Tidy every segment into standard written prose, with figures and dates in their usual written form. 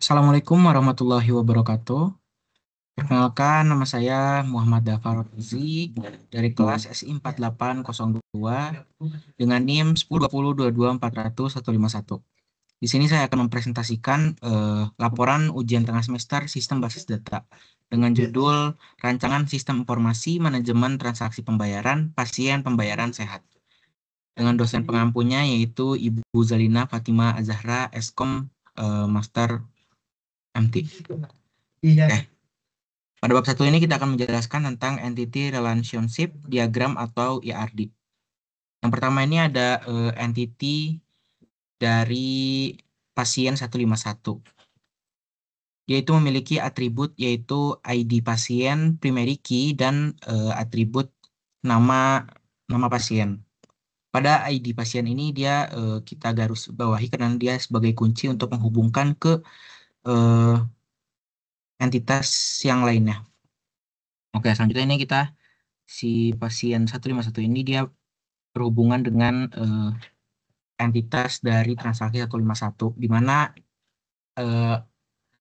Assalamualaikum warahmatullahi wabarakatuh. Perkenalkan, nama saya Muhammad Dafar Rozi dari kelas SI 4802 dengan NIM 1020224151. Di sini saya akan mempresentasikan laporan ujian tengah semester Sistem Basis Data dengan judul Rancangan Sistem Informasi Manajemen Transaksi Pembayaran Pasien Pembayaran Sehat. Dengan dosen pengampunya yaitu Ibu Zalina Fatima Azahra, Eskom Master MT. Oke. Pada bab 1 ini kita akan menjelaskan tentang Entity Relationship Diagram atau ERD. Yang pertama ini ada entity dari pasien 151. Yaitu memiliki atribut yaitu ID pasien, primary key, dan atribut nama pasien. Pada ID pasien ini kita garis bawahi karena dia sebagai kunci untuk menghubungkan ke eh, entitas yang lainnya. Oke, selanjutnya ini si pasien 151 ini dia berhubungan dengan entitas dari transaksi 151, di mana eh,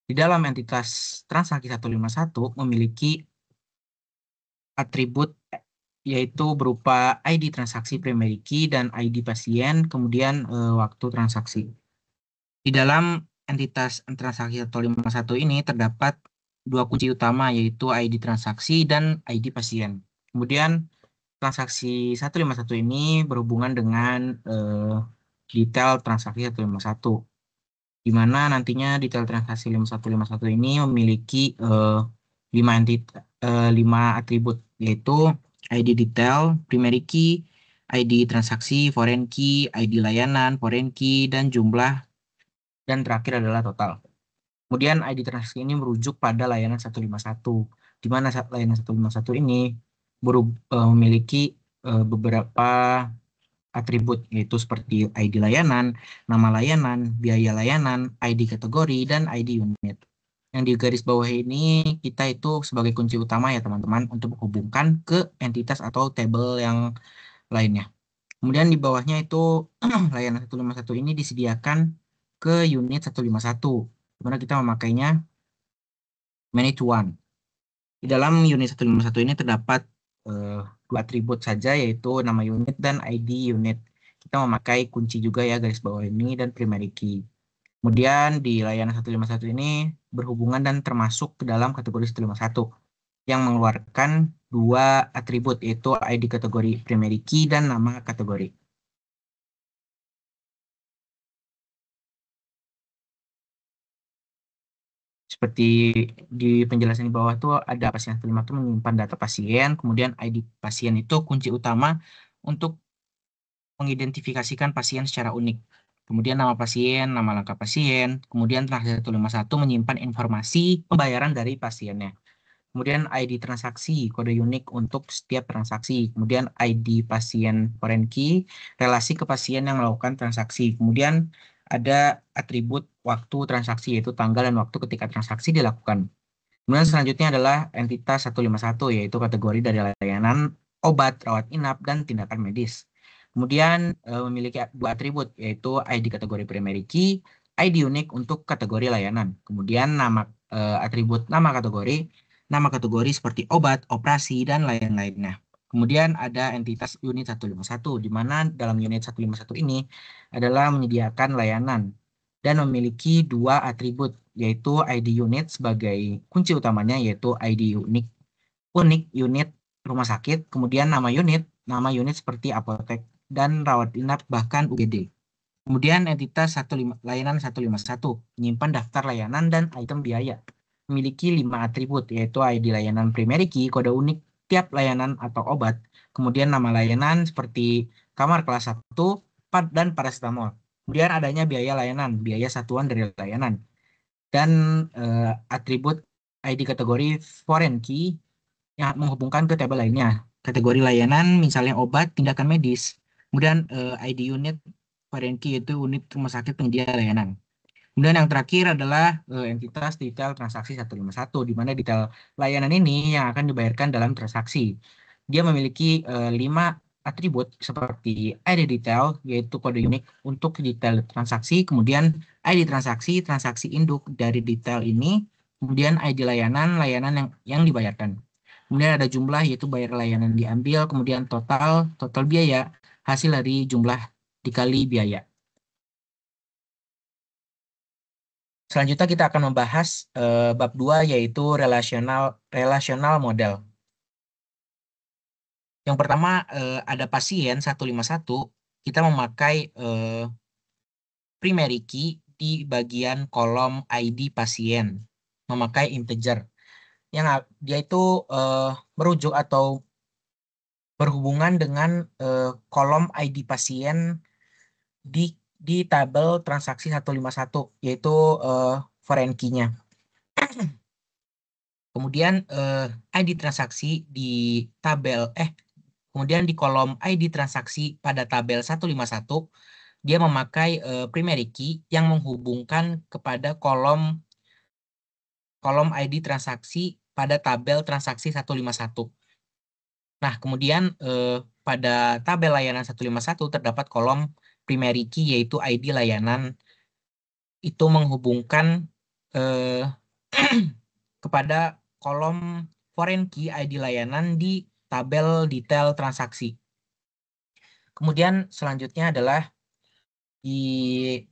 di dalam entitas transaksi 151 memiliki atribut yaitu berupa ID transaksi primary key dan ID pasien, kemudian waktu transaksi. Di dalam entitas transaksi 151 ini terdapat dua kunci utama yaitu ID transaksi dan ID pasien. Kemudian transaksi 151 ini berhubungan dengan detail transaksi 151, di mana nantinya detail transaksi 5151 ini memiliki 5 atribut, yaitu ID detail, primary key, ID transaksi, foreign key, ID layanan, foreign key, dan jumlah, dan terakhir adalah total. Kemudian ID transaksi ini merujuk pada layanan 151, di mana layanan 151 ini memiliki beberapa atribut, yaitu seperti ID layanan, nama layanan, biaya layanan, ID kategori, dan ID unit. Yang di garis bawah ini kita itu sebagai kunci utama ya teman-teman untuk menghubungkan ke entitas atau tabel yang lainnya. Kemudian di bawahnya itu layanan 151 ini disediakan ke unit 151, di mana kita memakainya manage one. Di dalam unit 151 ini terdapat dua atribut saja, yaitu nama unit dan ID unit. Kita memakai kunci juga ya garis bawah ini dan primary key. Kemudian di layanan 151 ini berhubungan dan termasuk ke dalam kategori 151 yang mengeluarkan dua atribut, yaitu ID kategori primary key dan nama kategori. Seperti di penjelasan di bawah tuh ada pasien 151 itu menyimpan data pasien, kemudian ID pasien itu kunci utama untuk mengidentifikasikan pasien secara unik. Kemudian nama pasien, nama lengkap pasien, kemudian transaksi 151 menyimpan informasi pembayaran dari pasiennya. Kemudian ID transaksi, kode unik untuk setiap transaksi. Kemudian ID pasien foreign key, relasi ke pasien yang melakukan transaksi. Kemudian ada atribut waktu transaksi, yaitu tanggal dan waktu ketika transaksi dilakukan. Kemudian selanjutnya adalah entitas 151, yaitu kategori dari layanan, obat, rawat inap, dan tindakan medis. Kemudian memiliki dua atribut, yaitu ID kategori primary key, ID unik untuk kategori layanan. Kemudian atribut nama kategori seperti obat, operasi, dan lain-lainnya. Kemudian ada entitas unit 151, di mana dalam unit 151 ini adalah menyediakan layanan dan memiliki dua atribut, yaitu ID unit sebagai kunci utamanya, yaitu ID unik unit rumah sakit, kemudian nama unit seperti apotek dan rawat inap bahkan UGD. Kemudian entitas layanan 151 menyimpan daftar layanan dan item biaya. Memiliki 5 atribut, yaitu ID layanan primary key, kode unik tiap layanan atau obat, kemudian nama layanan seperti kamar kelas 1 dan paracetamol. Kemudian adanya biaya layanan, biaya satuan dari layanan. Dan atribut ID kategori foreign key yang menghubungkan ke tabel lainnya. Kategori layanan misalnya obat, tindakan medis. Kemudian ID unit foreign key itu unit rumah sakit penyedia layanan. Kemudian yang terakhir adalah entitas detail transaksi 151, di mana detail layanan ini yang akan dibayarkan dalam transaksi. Dia memiliki 5 atribut seperti ID detail, yaitu kode unik untuk detail transaksi, kemudian ID transaksi, transaksi induk dari detail ini, kemudian ID layanan, layanan yang dibayarkan. Kemudian ada jumlah, yaitu bayar layanan diambil, kemudian total biaya, hasil dari jumlah dikali biaya. Selanjutnya kita akan membahas bab 2, yaitu relational model. Yang pertama, ada pasien 151, kita memakai primary key di bagian kolom ID pasien, memakai integer. Dia itu merujuk atau berhubungan dengan kolom ID pasien di tabel transaksi 151, yaitu foreign key-nya. Kemudian ID transaksi di tabel, kemudian di kolom ID transaksi pada tabel 151, dia memakai primary key yang menghubungkan kepada kolom ID transaksi pada tabel transaksi 151. Nah, kemudian pada tabel layanan 151 terdapat kolom primary key, yaitu ID layanan, itu menghubungkan eh, kepada kolom foreign key ID layanan di tabel detail transaksi. Kemudian selanjutnya adalah di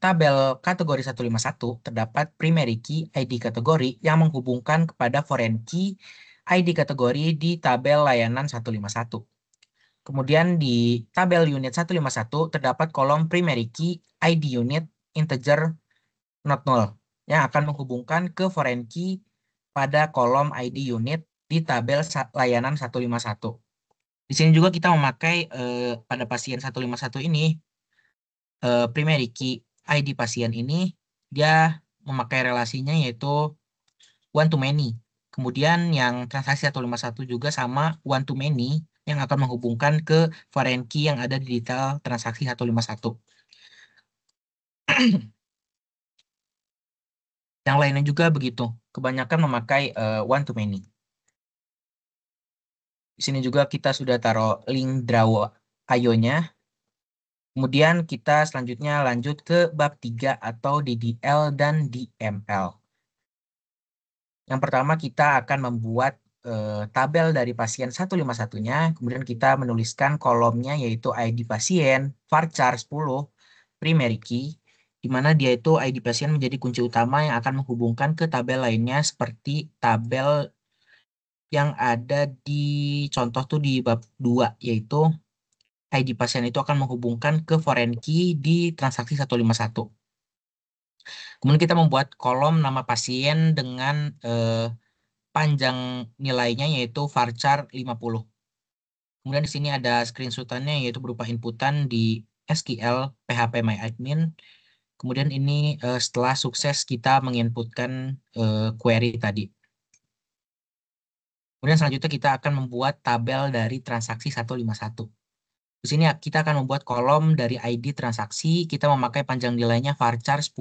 tabel kategori 151 terdapat primary key ID kategori yang menghubungkan kepada foreign key ID kategori di tabel layanan 151. Kemudian di tabel unit 151 terdapat kolom primary key ID unit integer not null yang akan menghubungkan ke foreign key pada kolom ID unit di tabel layanan 151. Di sini juga kita memakai pada pasien 151 ini primary key ID pasien ini dia memakai relasinya yaitu one to many. Kemudian yang transaksi 151 juga sama one to many yang akan menghubungkan ke foreign key yang ada di detail transaksi 151. Yang lainnya juga begitu. Kebanyakan memakai one to many. Di sini juga kita sudah taruh link draw IO-nya. Kemudian kita selanjutnya lanjut ke bab 3 atau DDL dan DML. Yang pertama kita akan membuat tabel dari pasien 151-nya, kemudian kita menuliskan kolomnya yaitu ID pasien, varchar 10, primary key, di mana dia itu ID pasien menjadi kunci utama yang akan menghubungkan ke tabel lainnya seperti tabel yang ada di contoh tuh di bab 2, yaitu ID pasien itu akan menghubungkan ke foreign key di transaksi 151. Kemudian kita membuat kolom nama pasien dengan panjang nilainya yaitu varchar 50. Kemudian di sini ada screenshotannya yaitu berupa inputan di SQL PHP MyAdmin. Kemudian ini setelah sukses kita menginputkan query tadi. Kemudian selanjutnya kita akan membuat tabel dari transaksi 151. Di sini kita akan membuat kolom dari ID transaksi, kita memakai panjang nilainya varchar 10,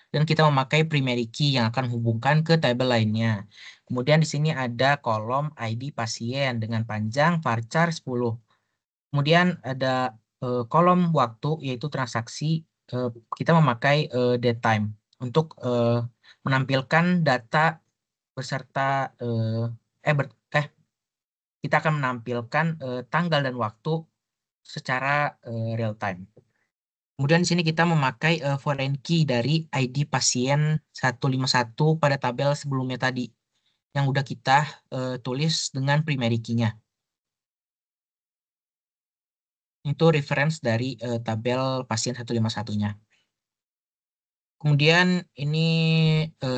dan kita memakai primary key yang akan hubungkan ke tabel lainnya. Kemudian di sini ada kolom ID pasien dengan panjang varchar 10. Kemudian ada kolom waktu yaitu transaksi, kita memakai date time untuk menampilkan data beserta kita akan menampilkan tanggal dan waktu secara real time. Kemudian di sini kita memakai foreign key dari ID pasien 151 pada tabel sebelumnya tadi yang udah kita tulis dengan primary key-nya. Itu reference dari tabel pasien 151-nya. Kemudian ini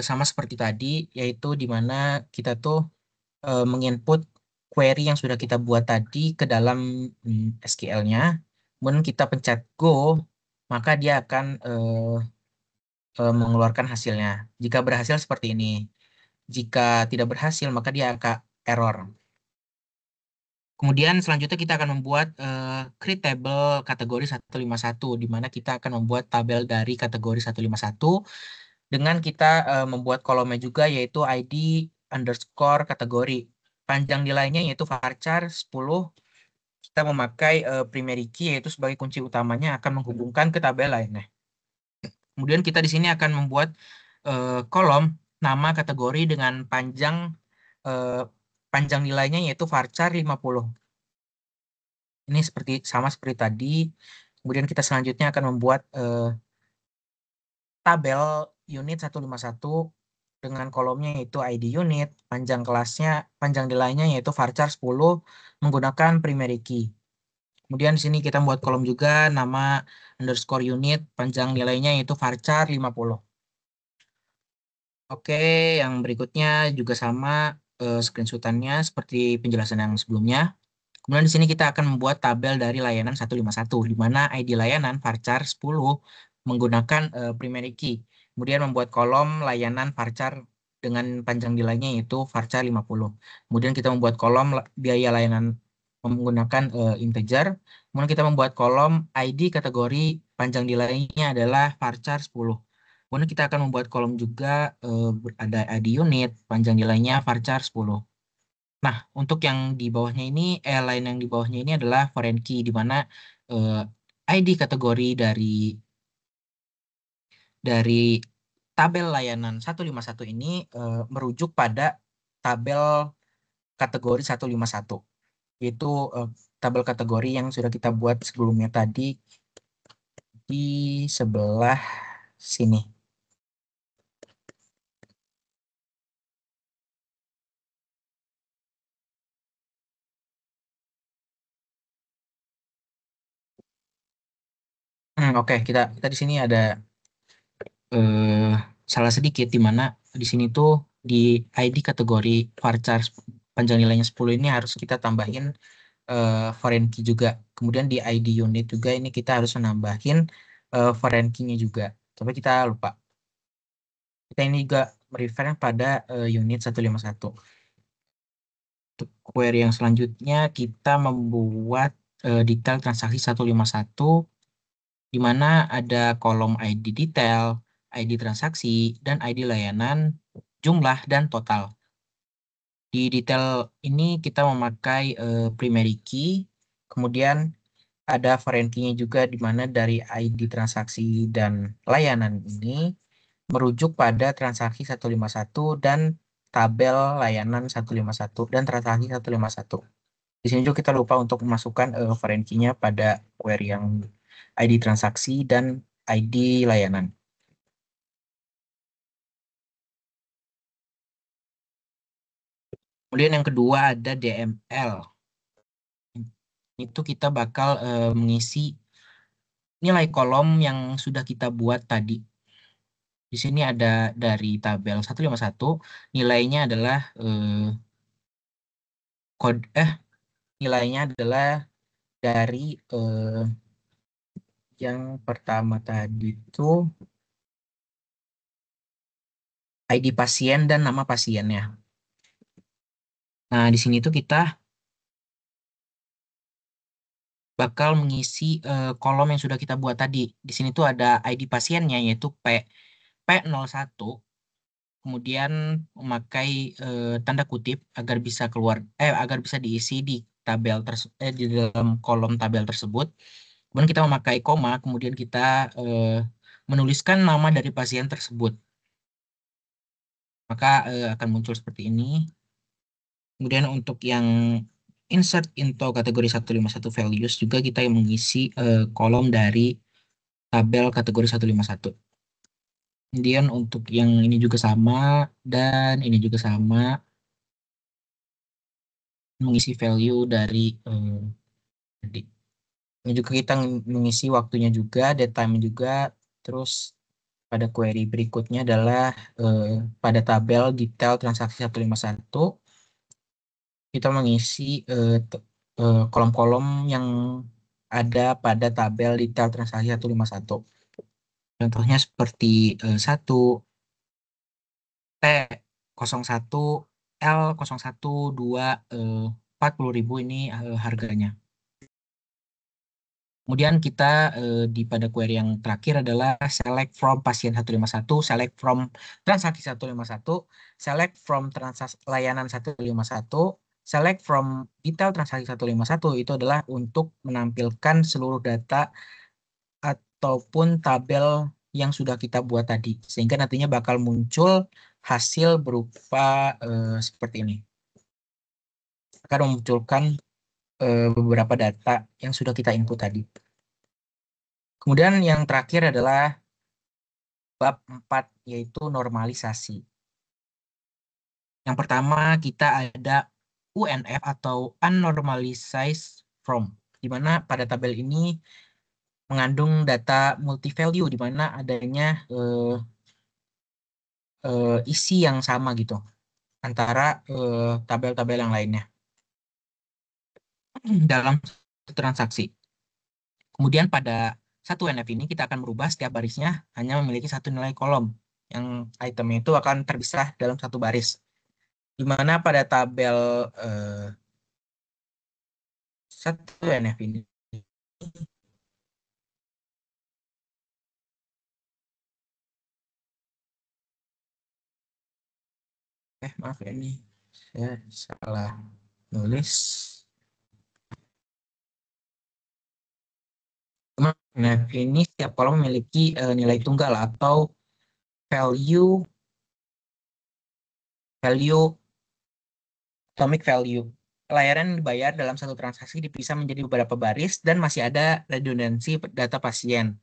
sama seperti tadi, yaitu di mana kita tuh menginput query yang sudah kita buat tadi ke dalam SQL-nya. Kemudian kita pencet go, maka dia akan mengeluarkan hasilnya. Jika berhasil seperti ini. Jika tidak berhasil, maka dia akan error. Kemudian selanjutnya kita akan membuat create table kategori 151, di mana kita akan membuat tabel dari kategori 151 dengan kita membuat kolomnya juga yaitu ID underscore kategori. Panjang nilainya yaitu varchar 10, kita memakai primary key yaitu sebagai kunci utamanya akan menghubungkan ke tabel lainnya. Kemudian kita di sini akan membuat kolom nama kategori dengan eh, panjang nilainya yaitu varchar 50. Ini sama seperti tadi. Kemudian kita selanjutnya akan membuat tabel unit 151 dengan kolomnya yaitu ID unit, panjang nilainya yaitu varchar 10 menggunakan primary key. Kemudian di sini kita membuat kolom juga nama underscore unit, panjang nilainya yaitu varchar 50. Oke, yang berikutnya juga sama screenshotannya seperti penjelasan yang sebelumnya. Kemudian di sini kita akan membuat tabel dari layanan 151, di mana ID layanan varchar 10 menggunakan primary key. Kemudian membuat kolom layanan varchar dengan panjang nilainya yaitu varchar 50. Kemudian kita membuat kolom biaya layanan menggunakan integer. Kemudian kita membuat kolom ID kategori panjang nilainya adalah varchar 10. Kemudian kita akan membuat kolom juga ada ID unit, panjang nilainya varchar 10. Nah, untuk yang di bawahnya ini, lain yang di bawahnya ini adalah foreign key, di mana eh, ID kategori dari tabel layanan 151 ini merujuk pada tabel kategori 151, yaitu eh, tabel kategori yang sudah kita buat sebelumnya tadi di sebelah sini. Oke, kita di sini ada eh, salah sedikit di mana di sini tuh di ID kategori varchar panjang nilainya 10 ini harus kita tambahin foreign key juga. Kemudian di ID unit juga ini kita harus menambahin foreign key-nya juga. Tapi kita lupa. Kita ini juga merefer pada unit 151. Untuk query yang selanjutnya kita membuat detail transaksi 151 di mana ada kolom ID detail, ID transaksi, dan ID layanan, jumlah, dan total. Di detail ini kita memakai primary key, kemudian ada foreign key-nya juga di mana dari ID transaksi dan layanan ini merujuk pada transaksi 151 dan tabel layanan 151 dan transaksi 151. Di sini juga kita lupa untuk memasukkan foreign key-nya pada query yang ID transaksi dan ID layanan. Kemudian yang kedua ada DML. Itu kita bakal mengisi nilai kolom yang sudah kita buat tadi. Di sini ada dari tabel 151, nilainya adalah kode nilainya adalah dari yang pertama tadi itu ID pasien dan nama pasiennya. Nah, di sini tuh kita bakal mengisi kolom yang sudah kita buat tadi. Di sini tuh ada ID pasiennya yaitu P01, kemudian memakai tanda kutip agar bisa diisi di di dalam kolom tabel tersebut. Kemudian kita memakai koma, kemudian kita menuliskan nama dari pasien tersebut. Maka akan muncul seperti ini. Kemudian untuk yang insert into kategori 151 values juga kita yang mengisi kolom dari tabel kategori 151. Kemudian untuk yang ini juga sama dan ini juga sama, mengisi value dari tadi. Ini juga kita mengisi waktunya juga, datetime juga, terus pada query berikutnya adalah pada tabel detail transaksi 151 kita mengisi kolom-kolom yang ada pada tabel detail transaksi 151. Contohnya seperti 1 T01 L01 2 40.000 ini harganya. Kemudian kita di pada query yang terakhir adalah select from pasien 151, select from transaksi 151, select from layanan 151, select from detail transaksi 151 itu adalah untuk menampilkan seluruh data ataupun tabel yang sudah kita buat tadi. Sehingga nantinya bakal muncul hasil berupa seperti ini. Akan memunculkan beberapa data yang sudah kita input tadi. Kemudian yang terakhir adalah bab 4, yaitu normalisasi. Yang pertama kita ada UNF atau Unnormalized Form, di mana pada tabel ini mengandung data multi-value, di mana adanya isi yang sama gitu antara tabel-tabel yang lainnya dalam transaksi. Kemudian pada satu NF ini kita akan merubah setiap barisnya hanya memiliki satu nilai kolom, yang itemnya itu akan terpisah dalam satu baris. Di mana pada tabel satu NF ini maaf ya, ini saya salah nulis. Nah, ini setiap kolom memiliki nilai tunggal atau value atomic value. Layanan yang dibayar dalam satu transaksi dipisah menjadi beberapa baris dan masih ada redundansi data pasien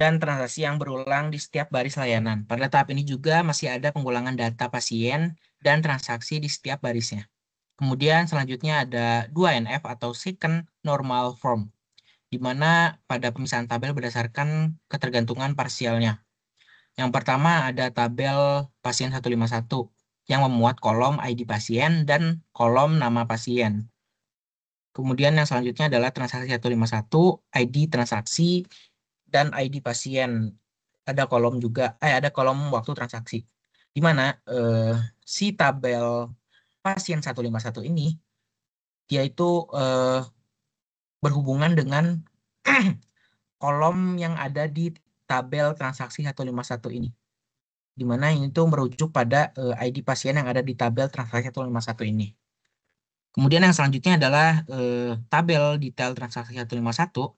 dan transaksi yang berulang di setiap baris layanan. Pada tahap ini juga masih ada pengulangan data pasien dan transaksi di setiap barisnya. Kemudian selanjutnya ada 2NF atau Second Normal Form, di mana pada pemisahan tabel berdasarkan ketergantungan parsialnya. Yang pertama ada tabel pasien 151 yang memuat kolom ID pasien dan kolom nama pasien. Kemudian yang selanjutnya adalah transaksi 151, ID transaksi, dan ID pasien. Ada kolom juga, ada kolom waktu transaksi. Di mana si tabel pasien 151 ini, dia itu berhubungan dengan kolom yang ada di tabel transaksi 151 ini. Di mana ini tuh merujuk pada ID pasien yang ada di tabel transaksi 151 ini. Kemudian yang selanjutnya adalah tabel detail transaksi 151.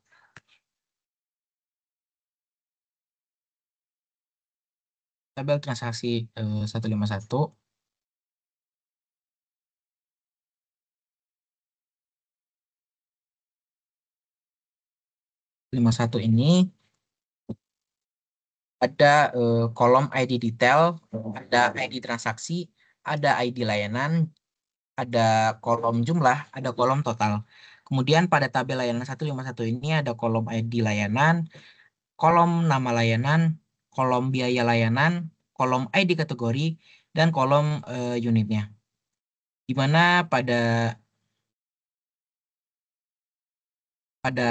Tabel transaksi 151. 51 ini ada kolom ID detail, ada ID transaksi, ada ID layanan, ada kolom jumlah, ada kolom total. Kemudian pada tabel layanan 151 ini ada kolom ID layanan, kolom nama layanan, kolom biaya layanan, kolom ID kategori, dan kolom unitnya. Di mana pada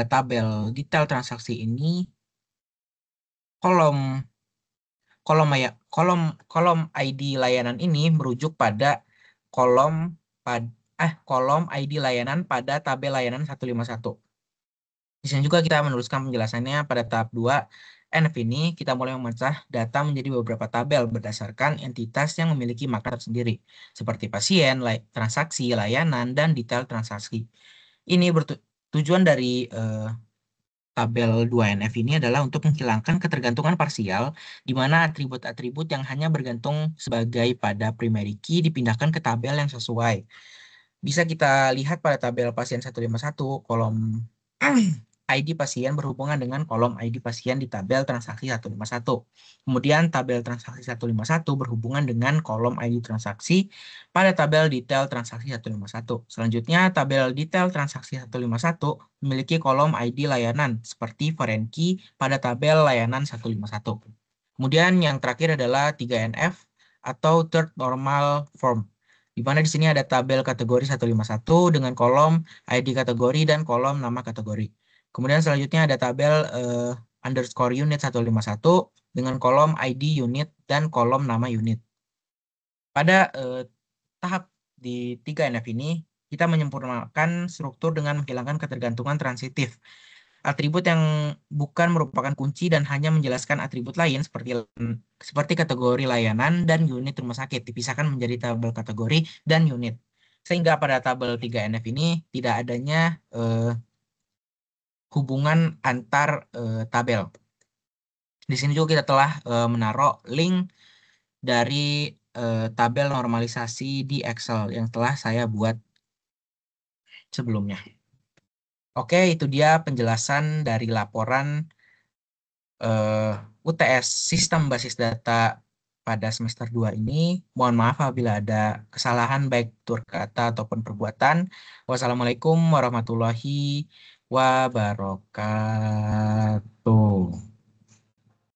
tabel detail transaksi ini kolom kolom ID layanan ini merujuk pada kolom kolom ID layanan pada tabel layanan 151. Di sini juga kita menuliskan penjelasannya pada tahap 2 NF ini kita mulai memecah data menjadi beberapa tabel berdasarkan entitas yang memiliki makna tersendiri seperti pasien, transaksi, layanan, dan detail transaksi. Ini tujuan dari tabel 2NF ini adalah untuk menghilangkan ketergantungan parsial, di mana atribut-atribut yang hanya bergantung sebagai pada primary key dipindahkan ke tabel yang sesuai. Bisa kita lihat pada tabel pasien 151, kolom ID pasien berhubungan dengan kolom ID pasien di tabel transaksi 151. Kemudian tabel transaksi 151 berhubungan dengan kolom ID transaksi pada tabel detail transaksi 151. Selanjutnya, tabel detail transaksi 151 memiliki kolom ID layanan seperti foreign key pada tabel layanan 151. Kemudian yang terakhir adalah 3NF atau Third Normal Form, di mana di sini ada tabel kategori 151 dengan kolom ID kategori dan kolom nama kategori. Kemudian selanjutnya ada tabel underscore unit 151 dengan kolom ID unit dan kolom nama unit. Pada tahap di 3NF ini, kita menyempurnakan struktur dengan menghilangkan ketergantungan transitif. Atribut yang bukan merupakan kunci dan hanya menjelaskan atribut lain seperti kategori layanan dan unit rumah sakit dipisahkan menjadi tabel kategori dan unit. Sehingga pada tabel 3NF ini tidak adanya hubungan antar tabel. Di sini juga kita telah menaruh link dari tabel normalisasi di Excel yang telah saya buat sebelumnya. Oke, itu dia penjelasan dari laporan UTS Sistem Basis Data pada semester 2 ini. Mohon maaf apabila ada kesalahan baik tutur kata ataupun perbuatan. Wassalamualaikum warahmatullahi wabarakatuh.